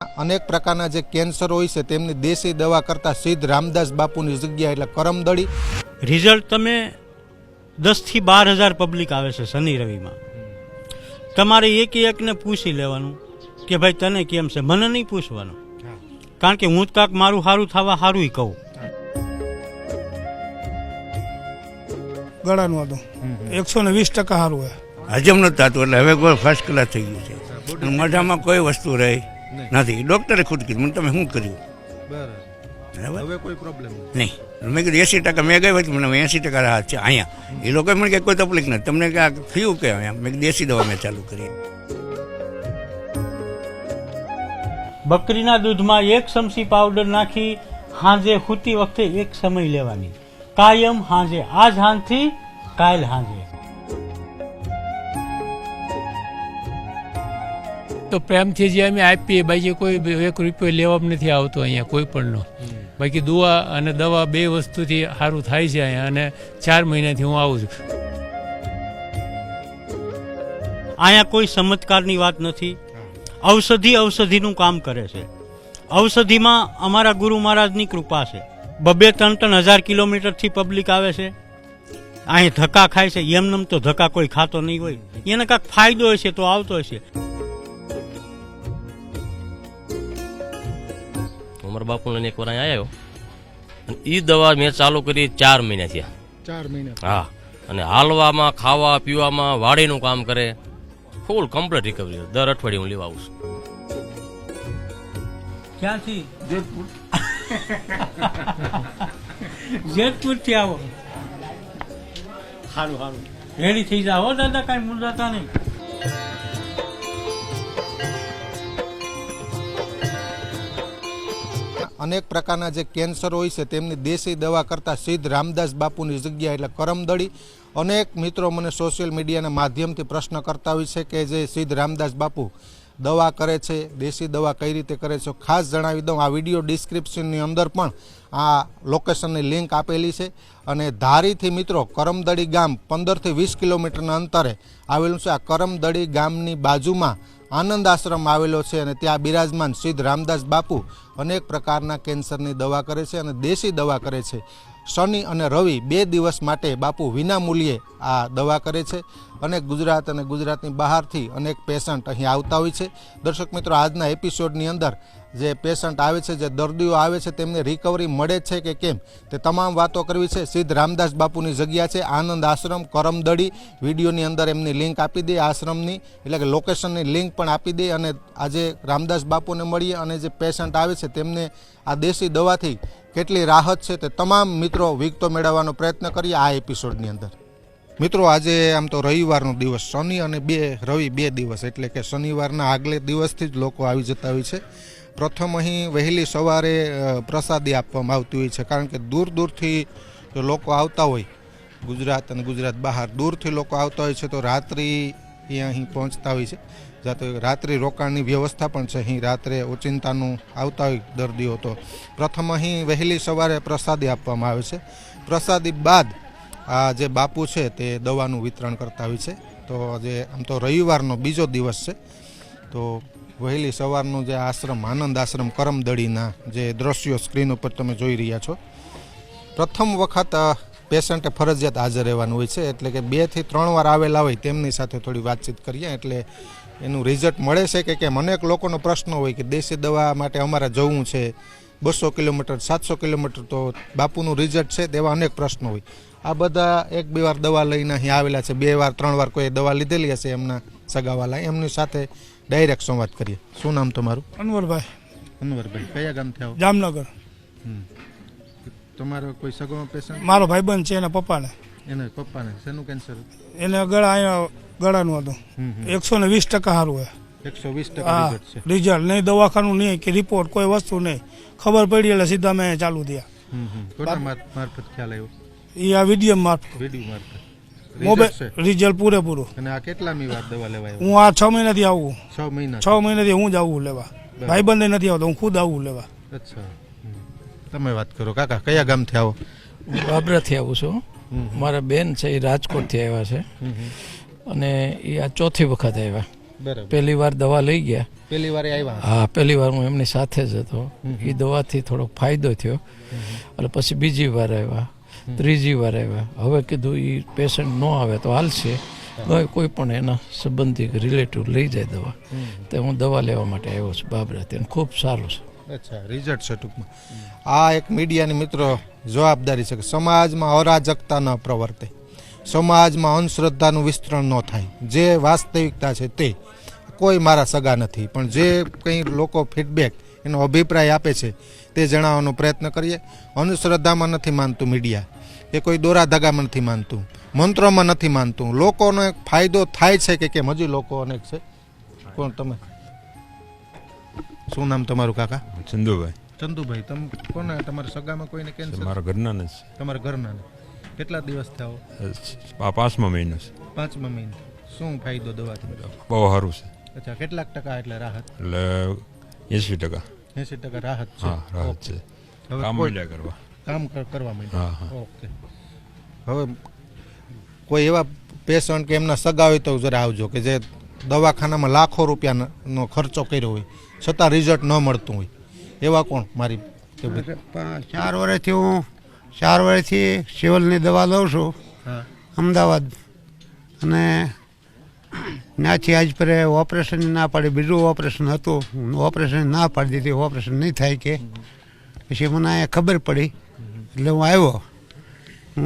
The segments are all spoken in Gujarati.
अनेक प्रकारना जे कैंसर होय छे तेमनी देशी दवा करता सिद्ध रामदास बापूनी जग्या एटले करमदड़ी। रिजल्ट तमे 10 થી 12,000 पब्लिक आवे छे शनि रवि में। तमारे एक ने पूछी लेवानुं के भाई तने केम छे, मने नहीं पूछवानुं, कारण के हूँ काक मारू हारू थवा हारू ही कहूं। गळानुं हतुं 120% हारू है। हजम नता तो એટલે હવે કોઈ ફર્સ્ટ ક્લાસ થઈ ગયું છે। મોઢામાં કોઈ વસ્તુ રહી નથી। ડોક્ટરે ખુદ કીધું, તમે શું કર્યું? બરાબર, હવે કોઈ પ્રોબ્લેમ નહીં। મેં કીધું 80% મેં ગઈ હતી, મને 80% રાહત છે અહીંયા। એ લોકોએ મને કે કોઈ તકલીફ નથી, તમને કે થયું કે અહીંયા? મેં દેશી દવા મેં ચાલુ કરી। बकरीना दूध में 1 चमची पाउडर नाखी हांजे हुती वखते 1 समय लेवानी, कायम हांजे, आज हांज थी काल हांजे। तो प्रेमथी जे अमे आपीए, बाकी कोई 1 રૂપિયો લેવામાં નથી આવતો અહીંયા કોઈ પણનો। બાકી દવા અને દવા બે વસ્તુથી સારું થાય છે અહીંયા, અને 4 મહિનાથી હું આવું છું। અહીંયા કોઈ ચમત્કારની વાત નથી। औषधिનું કામ કરે છે। औषधिમાં અમારા ગુરુ મહારાજની કૃપા છે। 2-3 કિલોમીટરથી પબ્લિક આવે છે, અહીં ધક્કા ખાય છે। એમનેમ તો ધક્કા કોઈ ખાતો નહીં હોય, એને કાંઈક ફાયદો હશે તો આવતો હશે। उमर बापू ने एक बार आयो, ई दवा मैं चालू करी 4 महीना थया। 4 महीना? हाँ, अने हालवामां, खावा पीवामां, वाडीनुं काम करे, फूल कम्प्लीट रिकवरी। दर अठवाडिये हूँ लेवा आવું છું। ક્યાંથી? જેતપુરથી આવો? સારું સારું, રેડી થઈ જાઓ દાદા, કાંઈ મૂંઝાતા નહીં। अनेक प्रकारना जे कैंसर होय छे तेमनी देशी दवा करता सिद्ध रामदास बापूनी जग्या एटले करमदड़ी। अनेक मित्रों मने सोशियल मीडियाना माध्यमथी प्रश्न करता होय छे के जे सिद्ध रामदास बापू दवा करे छे, देशी दवा कई रीते करे छे। खास जणावी दऊं, आ विडियो डिस्क्रिप्शननी अंदर पण आ लोकेशननी लिंक आपेली छे। अने धारीथी मित्रों करमदड़ी गाम 15 થી 20 किलोमीटरना अंतरे आवेलुं छे। आ करमदड़ी गामनी बाजुमां आनंद आश्रम आवेलो छे अने त्यां बिराजमान सिद्ध रामदास बापू अनेक प्रकारना कैंसरनी दवा करे छे अने देशी दवा करे छे। शनि अने रवि 2 दिवस माटे बापू विना मूल्ये आ दवा करे छे अने गुजरात अने गुजरातनी बहारथी अनेक पेशंट अहीं आवता होय छे। दर्शक मित्रों, आजना एपिसोडनी अंदर जे पेशंट आवे छे, जे दर्दीओ आवे छे, तेमने रिकवरी मळे छे के केम ते तमाम वातो करवी छे। सिद्ध रामदास बापूनी जग्या छे आनंद आश्रम करमदड़ी। विडियोनी अंदर एमनी लिंक आपी दे, आश्रमनी एटले के लोकेशननी लिंक पण आपी दे। अने आजे रामदास बापूने मळीए अने जे पेशंट आवे छे तेमने आ देशी दवाथी કેટલી રાહત છે તે તમામ મિત્રો વિગતો મેળવવાનો પ્રયત્ન કરીએ આ એપિસોડની અંદર। મિત્રો, આજે આમ તો રવિવારનો દિવસ, શનિ અને રવિ 2 દિવસ, એટલે કે શનિવારના આગલે દિવસથી જ લોકો આવી જતા હોય છે। પ્રથમ અહીં વહેલી સવારે પ્રસાદી આપવામાં આવતી હોય છે, કારણ કે દૂર દૂરથી જો લોકો આવતા હોય, ગુજરાત અને ગુજરાત બહાર દૂરથી લોકો આવતા હોય છે, તો રાત્રિ અહીં પહોંચતા હોય છે। जाते रात्रि रोकाणनी व्यवस्था पण छे। अहीं रात्रे ओचिंतानुं आवता होय दर्दीओ तो प्रथम अहीं वहेली सवारे प्रसादी आपवामां आवे छे। प्रसादी बाद आ जे बापू छे ते दवानुं वितरण करता होय छे। तो जे आम तो रविवारनो बीजो दिवस छे, तो वहेली सवारनो जे आश्रम आनंद आश्रम करमदड़ीना जे दृश्यो स्क्रीन पर तमे जोई रह्या छो, प्रथम वखत पेशंटे फरजियात हाजर रहेवानुं होय छे। एटले के 2 થી 3 વાર आवेला होय तेमनी साथे थोड़ी वातचीत करीए एटले एनु रिजल्ट मळे छे के केम। अनेक लोकोनो प्रश्न होय के देशी दवा माटे अमारे जवुं छे 200 किलोमीटर 700 किलोमीटर, तो बापूनुं रिजल्ट छे तेवा अनेक प्रश्न होय। आ बधा 1-2 વાર दवा लईने અહીં आवेला छे, 2 વાર 3 વાર कोई दवा लीधेली हशे एमना सगावाला, एमनी साथे डायरेक्ट संवाद करीए। शुं नाम तमारुं? अनवरभाई। अनवरभाई, कया गामथी आવો? जामनगर। તમારો કોઈ સગો પેશન્ટ? મારો ભાઈબંધ છે, એના પપ્પાને। એને પપ્પાને શેનું કેન્સર? એને ગળાનું હતું। 120% સારું है। 120% रिजल्ट છે। रिजल्ट नहीं, दवाखानु नहीं कि रिपोर्ट कोई वस्तु नहीं, खबर पड़ी એટલે सीधा मैं चालू दिया। કોના મારફત ખ્યાલ આવ્યો? ये आ वीडियो मार्फत, વિડિયો મારફત મોબાઈલ रिजल्ट પૂરેપૂરું। અને આ કેટલામી વાર દવા લેવા આવ્યો? હું આ 6 મહિનાથી આવું। 6 મહિના? 6 મહિનાથી હું જ આવું લેવા, ભાઈબંધ નથી આવતો, હું ખુદ આવું લેવા। અચ્છા, તમે વાત કરો કાકા, કયા ગામથી આવો? બાબરાથી આવું છું। મારા બેન છે એ રાજકોટથી આવ્યા છે, અને એ આ ચોથી વખત આવ્યા। બરાબર પહેલી વાર દવા લઈ ગયા. પહેલી વાર આવ્યા હા, પહેલી વાર હું એમની સાથે જ હતો. એ દવાથી થોડોક ફાયદો થયો એટલે પછી બીજી વાર આવ્યા, ત્રીજી વાર આવ્યા. હવે કીધું એ પેશન્ટ ન આવે તો હાલશે, કોઈ પણ એના સંબંધી રિલેટિવ લઈ જાય દવા. તો હું દવા લેવા માટે આવ્યો છું બાબરાથી, અને ખૂબ સારું છે. અચ્છા, રિઝલ્ટ છે ટૂંકમાં. આ એક મીડિયાની મિત્રો જવાબદારી છે કે સમાજમાં અરાજકતા ન પ્રવર્તે, સમાજમાં અંધશ્રદ્ધાનું વિસ્તરણ ન થાય. જે વાસ્તવિકતા છે તે કોઈ મારા સગા નથી, પણ જે કંઈ લોકો ફીડબેક એનો અભિપ્રાય આપે છે તે જણાવવાનો પ્રયત્ન કરીએ. અંધશ્રદ્ધામાં નથી માનતું મીડિયા, એ કોઈ દોરા ધાગામાં નથી માનતું, મંત્રોમાં નથી માનતું. લોકોનો એક ફાયદો થાય છે કે કેમ, હજી લોકો અનેક છે. કોણ તમે? શું નામ તમારું કાકા? ચંદુભાઈ. ચંદુભાઈ, તમે કોને તમારા સગામાં કોઈને કેન્સર? મારા ઘરના જ તમારા ઘરના ને? કેટલા દિવસ થયા? આ 5મા મહિનો છે. 5મા મહિને. શું ફાયદો દવાથી? બહુ સારું છે. અચ્છા, કેટલાક ટકા એટલે રાહત? એટલે 80%. 80% રાહત છે. હા, રાહત છે. હવે કામ કોઈ મળ્યા કરવા. કામ કરવા માંડ્યા. હા, હા. ઓકે. હવે કોઈ એવા પેશન્ટ કે એમના સગા હોય તો જરા આવજો કે જે દવાખાનામાં લાખો રૂપિયાનો ખર્ચો કર્યો હોય છતાં રિઝલ્ટ ન મળતું હોય. એવા કોણ? મારી 4 વર્ષથી સિવિલની દવા લઉં છું અમદાવાદ, અને ત્યાંથી આજ પર ઓપરેશન ના પાડી. બીજું ઓપરેશન હતું, ઓપરેશન ના પાડી દીધી, ઓપરેશન નહીં થાય કે. પછી મને અહીંયા ખબર પડી એટલે હું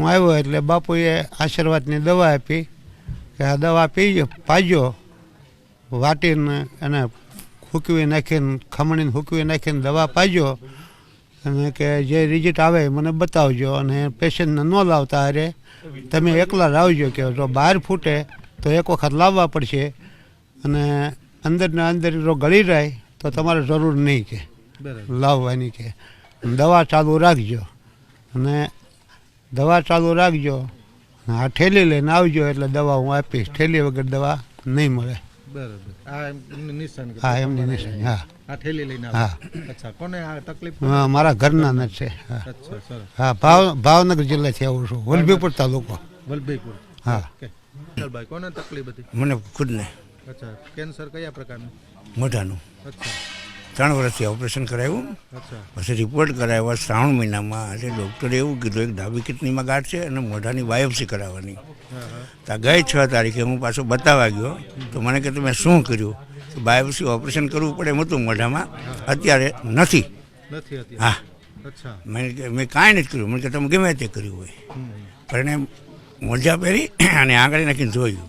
આવ્યો એટલે બાપુએ આશીર્વાદની દવા આપી કે આ દવા પાજો, વાટીને અને હૂકવી નાખીને, ખમણીને હૂકવી નાખીને દવા પાજો, અને કે જે રિઝલ્ટ આવે મને બતાવજો. અને પેશન્ટને ન લાવતા અરે તમે એકલા લાવજો, કે જો બહાર ફૂટે તો એક વખત લાવવા પડશે, અને અંદરના અંદર જો ગળી જાય તો તમારે જરૂર નહીં કે લાવવાની. કે દવા ચાલુ રાખજો, અને દવા ચાલુ રાખજો. આ ઠેલી લઈને આવજો એટલે દવા હું આપીશ. ઠેલી વગર દવા નહીં મળે. બરાબર. આ એમની નિશાની. હા, એમની નિશાની. હા, આ થેલી લઈને હા. આવે. અચ્છા, કોને આ તકલીફ? હા, મારા ઘરના જ છે. હા, અચ્છા, સરસ. હા, ભાવનગર જિલ્લાથી આવું છું, વલભીપુર તાલુકો. વલભીપુર. હા. ઓકે. વિઠ્ઠલભાઈ, કોને તકલીફ હતી? મને ખુદને અચ્છા, કેન્સર કયા પ્રકારનું? મોઢાનું. અચ્છા, 3 વર્ષથી ઓપરેશન કરાવ્યું, અચ્છા, પછી રિપોર્ટ કરાવ્યા શ્રાવણ મહિનામાં. એટલે ડૉક્ટરે એવું કીધું એક ડાબી કિડનીમાં ગાંઠ છે અને મોઢાની બાયોપ્સી કરાવવાની. તો ગઈ 6 તારીખે હું પાછો બતાવવા ગયો તો મને કે તમે શું કર્યું? બાયોપ્સી ઓપરેશન કરવું પડે એમ હતું મોઢામાં, અત્યારે નથી. નથી હતી. હા. અચ્છા, મેં કાંઈ નથી કર્યું. મને કે તમે ગમે તે કર્યું હોય. પણ એને મોજા પહેરી અને આંગળી નાખીને જોયું.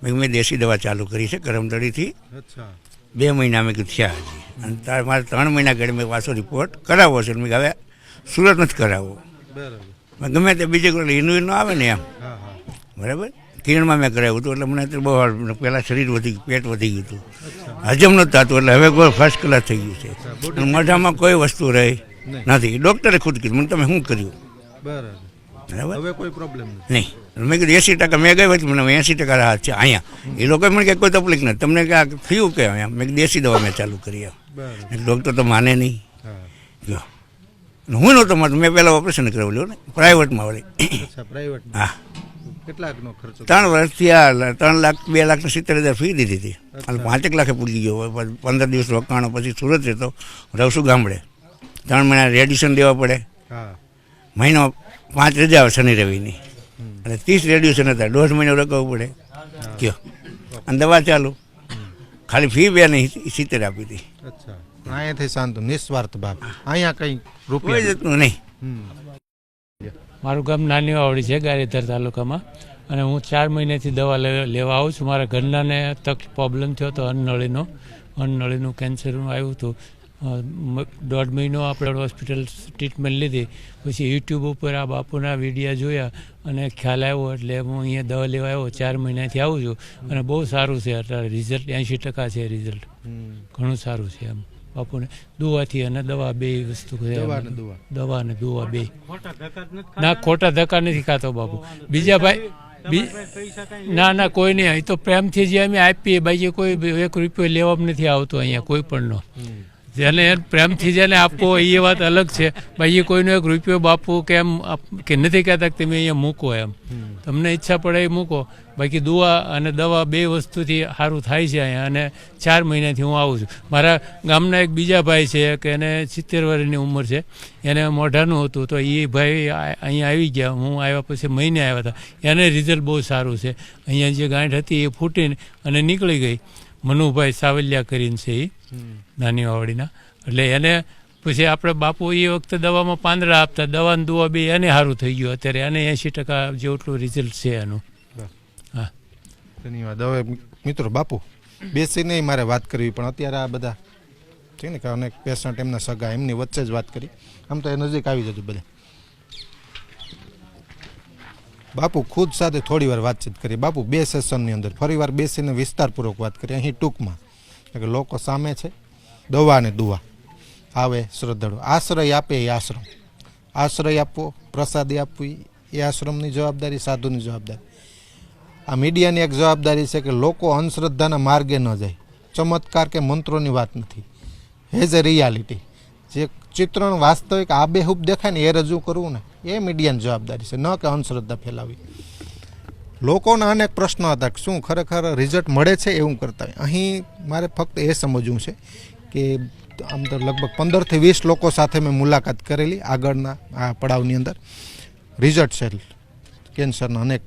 મેં દેશી દવા ચાલુ કરી છે કરમદડીથી. અચ્છા, 2 મહિના મેં કીધું થયા હજી, અને તારે મારે 3 મહિના ઘડી મેં પાછો રિપોર્ટ કરાવવો છે. મેં હવે સુરત નથી કરાવવો. બરાબર. મેં ગમે તે બીજે કોઈ ઈનું ન આવે ને એમ. હા, હા. બરાબર. કિરણમાં મેં કરાવ્યું હતું એટલે મને અત્યારે બહુ પહેલાં શરીર વધી ગયું, પેટ વધી ગયું હતું, હજમ નહોતું થતું. એટલે હવે કોઈ ફર્સ્ટ ક્લાસ થઈ ગયું છે. અને મોઢામાં કોઈ વસ્તુ રહી નથી. ડૉક્ટરે ખુદ કીધું મને તમે શું કર્યું? બરાબર. બરાબર. હવે કોઈ પ્રોબ્લેમ નથી. નહીં. મેં કીધું 80% મેં ગઈ હતી, મને 80% રાહત છે અહીંયા. એ લોકોએ મને કે કોઈ તકલીફ નથી, તમને કે આ થયું કે અહીંયા. મેં દેશી દવા મેં ચાલુ કરી. બરાબર. ડૉક્ટર તો માને નહીં. હા. જો હું નહોતો માનતો, મેં પહેલાં ઓપરેશન કરાવેલું ને પ્રાઇવેટમાં વળી. અચ્છા, પ્રાઇવેટ. હા. કેટલાકનો ખર્ચો? 3 વર્ષથી આ 3,02,70,000 ફી દીધી હતી. અને 5 લાખે પૂરી ગયો. 15 દિવસ રોકાણો, પછી સુરત રહેતો, રહું ગામડે. 3 મહિના રેડિયેશન દેવા પડે. હા. મહિનો 5 રજા આવે શનિ રવિની, અને 30 રેડિયેશન હતા. 1.5 મહિનો રોકાવવું પડે. કયો અને દવા ચાલુ. ખાલી ફી 2 નહીં 70 આપી હતી. અચ્છા, અહીંયાથી શાંત નિસ્વાર્થ ભાવ. અહીંયા કઈ કોઈ રૂપિયા જતું નહીં. મારું ગામ નાની વાવડી છે ગારિધર તાલુકામાં, અને હું 4 મહિનાથી દવા લેવા આવું છું. મારા ઘરનાને પ્રોબ્લેમ થયો હતો અન્નનળીનું કેન્સરનું આવ્યું હતું. 1.5 મહિનો આપણે હોસ્પિટલ ટ્રીટમેન્ટ લીધી. પછી યુટ્યુબ ઉપર આ બાપુના વિડીયા જોયા અને ખ્યાલ આવ્યો, એટલે હું અહીંયા દવા લેવા આવ્યો. 4 મહિનાથી આવું છું અને બહુ સારું છે. અત્યારે રિઝલ્ટ 80% છે રિઝલ્ટ. ઘણું સારું છે એમ બાપુને. દુવાથી અને દવા બે વસ્તુ છે. દવા અને દુવા બે. ના, ખોટા ધક્કા નથી ખાતો બાપુ. બીજા ભાઈ ના કોઈ નહીં. અહીં તો પ્રેમથી જે અમે આપીએ, બાકી કોઈ 1 રૂપિયો લેવામાં નથી આવતો અહીંયા કોઈ પણનો. જેને પ્રેમથી જેને આપવો એ વાત અલગ છે. ભાઈ એ કોઈનો 1 રૂપિયો બાપુ કે એમ કે નથી કહેતા કે તમે અહીંયા મૂકો એમ, તમને ઈચ્છા પડે એ મૂકો. બાકી દુઆ અને દવા 2 વસ્તુથી સારું થાય છે અહીંયા. અને 4 મહિનાથી હું આવું છું. મારા ગામના એક બીજા ભાઈ છે કે એને 70 વર્ષની ઉંમર છે, એને મોઢાનું હતું, તો એ ભાઈ અહીંયા આવી ગયા. હું આવ્યા પછી મહિને આવ્યા હતા. એને રિઝલ્ટ બહુ સારું છે. અહીંયા જે ગાંઠ હતી એ ફૂટીને અને નીકળી ગઈ. મનુભાઈ સાવલિયા કરીને છે એ નાની વાવડીના. એટલે એને પછી આપણે બાપુ એ વખતે દવામાં પાંદડા આપતા, દવાની દુઆ બી એને સારું થઈ ગયું. અત્યારે એને 80% જેટલું રિઝલ્ટ છે એનું. હા, ધન્યવાદ. હવે મિત્રો બાપુ બેસીને મારે વાત કરવી, પણ અત્યારે આ બધા છે ને કે અનેક પેશન્ટ એમના સગા એમની વચ્ચે જ વાત કરી. આમ તો એ નજીક આવી જતું બધા. બાપુ ખુદ સાથે થોડી વાર વાતચીત કરી. બાપુ 2 સેશનની અંદર ફરીવાર બેસીને વિસ્તારપૂર્વક વાત કરી. અહીં ટૂંકમાં કે લોકો સામે છે, દવા અને દુઆ આવે, શ્રદ્ધાળુ આશ્રય આપે એ આશ્રમ, આશ્રય આપવો, પ્રસાદી આપવી એ આશ્રમની જવાબદારી, સાધુની જવાબદારી. આ મીડિયાની એક જવાબદારી છે કે લોકો અંધશ્રદ્ધાના માર્ગે ન જાય. ચમત્કાર કે મંત્રોની વાત નથી, હેઝ એ રિયાલિટી. જે ચિત્રણ વાસ્તવિક આબેહૂબ દેખાય ને એ રજૂ કરવું ને એ મીડિયાની જવાબદારી છે, ન કે અંધશ્રદ્ધા ફેલાવી. લોકોના અનેક પ્રશ્નો હતા કે શું ખરેખર રિઝલ્ટ મળે છે એવું કરતા હોય. અહીં મારે ફક્ત એ સમજવું છે કે આમ તો લગભગ 15 થી 20 લોકો સાથે મેં મુલાકાત કરેલી આગળના આ પડાવની અંદર. રિઝલ્ટ છે કેન્સરના અનેક